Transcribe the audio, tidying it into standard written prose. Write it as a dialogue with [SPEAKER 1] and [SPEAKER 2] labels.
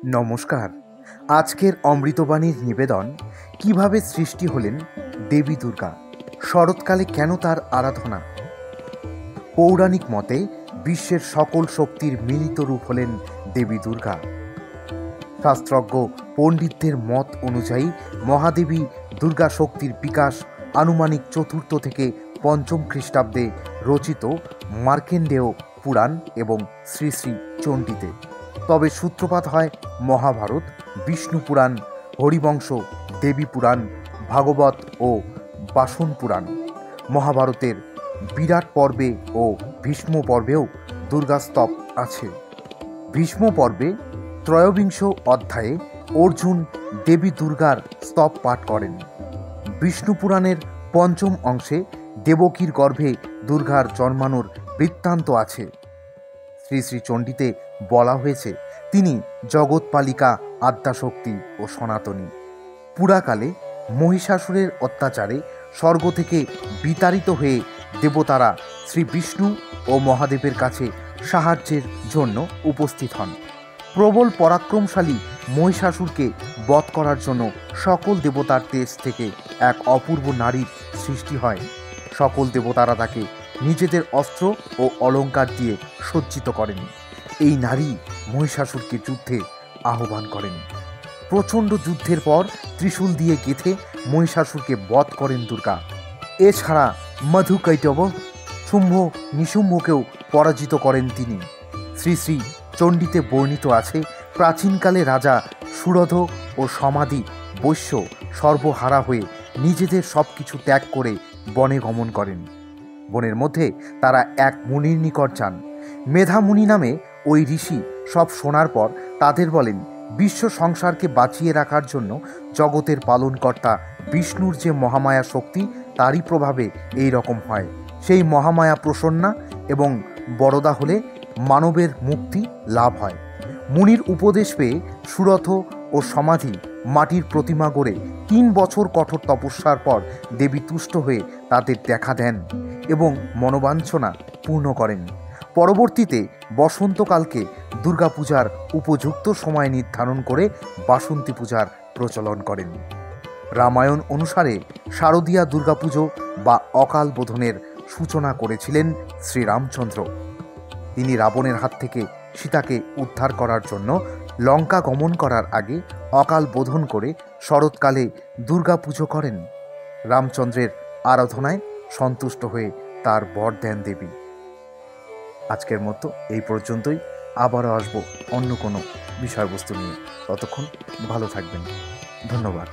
[SPEAKER 1] নমস্কার। আজকের অমৃতবাণীর নিবেদন কিভাবে সৃষ্টি হলেন দেবী দুর্গা, শরৎকালে কেন তার আরাধনা। পৌরাণিক মতে বিশ্বের সকল শক্তির মিলিত রূপ হলেন দেবী দুর্গা। শাস্ত্রজ্ঞ পণ্ডিতদের মত অনুযায়ী মহাদেবী দুর্গা শক্তির বিকাশ আনুমানিক 4র্থ থেকে 5ম খ্রিস্টাব্দে রচিত মার্কেন্ডেয় পুরাণ এবং শ্রী শ্রী চণ্ডীতে। তবে সূত্রপাত হয় মহাভারত, বিষ্ণু পুরাণ, হরিবংশ, দেবী পুরাণ, ভাগবত ও বাসন পুরাণ। মহাভারতের বিরাট পর্বে ও ভীষ্ম পর্বেও দুর্গাস্তব আছে। ভীষ্ম পর্বে 23 অধ্যায়ে অর্জুন দেবী দুর্গার স্তব পাঠ করেন। বিষ্ণু পুরাণের 5ম অংশে দেবকীর গর্ভে দুর্গার জন্মানোর বৃত্তান্ত আছে। শ্রী শ্রী চণ্ডীতে বলা হয়েছে তিনি জগৎপালিকা, আদ্যাশক্তি ও সনাতনী। পুরাকালে মহিষাসুরের অত্যাচারে স্বর্গ থেকে বিতাড়িত হয়ে দেবতারা শ্রী বিষ্ণু ও মহাদেবের কাছে সাহায্যের জন্য উপস্থিত হন। প্রবল পরাক্রমশালী মহিষাসুরকে বধ করার জন্য সকল দেবতার তেজ থেকে এক অপূর্ব নারীর সৃষ্টি হয়। সকল দেবতারা তাকে নিজেদের অস্ত্র ও অলঙ্কার দিয়ে সজ্জিত করেন। এই নারী মহিষাসুরকে যুদ্ধে আহ্বান করেন। প্রচণ্ড যুদ্ধের পর ত্রিশূল দিয়ে গেঁথে মহিষাসুরকে বধ করেন দুর্গা। এছাড়া মধুকৈটব, শুম্ভ নিশুম্ভকেও পরাজিত করেন তিনি। শ্রী শ্রী চণ্ডীতে বর্ণিত আছে, প্রাচীনকালে রাজা সুরধ ও সমাধি বৈশ্য সর্বহারা হয়ে নিজেদের সব কিছু ত্যাগ করে বনে গমন করেন। বনের মধ্যে তারা এক মুনির নিকট যান। মেধামুনি নামে ওই ঋষি সব শোনার পর তাদের বলেন, বিশ্ব সংসারকে বাঁচিয়ে রাখার জন্য জগতের পালনকর্তা বিষ্ণুর যে মহামায়া শক্তি, তারই প্রভাবে এই রকম হয়। সেই মহামায়া প্রসন্না এবং বরদা হলে মানবের মুক্তি লাভ হয়। মুনির উপদেশ পেয়ে সুরথ ও সমাধি মাটির প্রতিমা গড়ে 3 বছর কঠোর তপস্যার পর দেবী তুষ্ট হয়ে তাদের দেখা দেন এবং মনোবাঞ্ছনা পূর্ণ করেন। পরবর্তীতে বসন্তকালকে দুর্গাপূজার উপযুক্ত সময় নির্ধারণ করে বাসন্তী পূজার প্রচলন করেন। রামায়ণ অনুসারে শারদীয়া দুর্গাপুজো বা অকাল বোধনের সূচনা করেছিলেন শ্রীরামচন্দ্র। তিনি রাবণের হাত থেকে সীতাকে উদ্ধার করার জন্য লঙ্কা গমন করার আগে অকাল বোধন করে শরৎকালে দুর্গাপুজো করেন। রামচন্দ্রের আরাধনায় সন্তুষ্ট হয়ে তার বর দেন দেবী। আজকের মতো এই পর্যন্তই। আবারও আসবো অন্য কোনো বিষয়বস্তু নিয়ে। ততক্ষণ ভালো থাকবেন। ধন্যবাদ।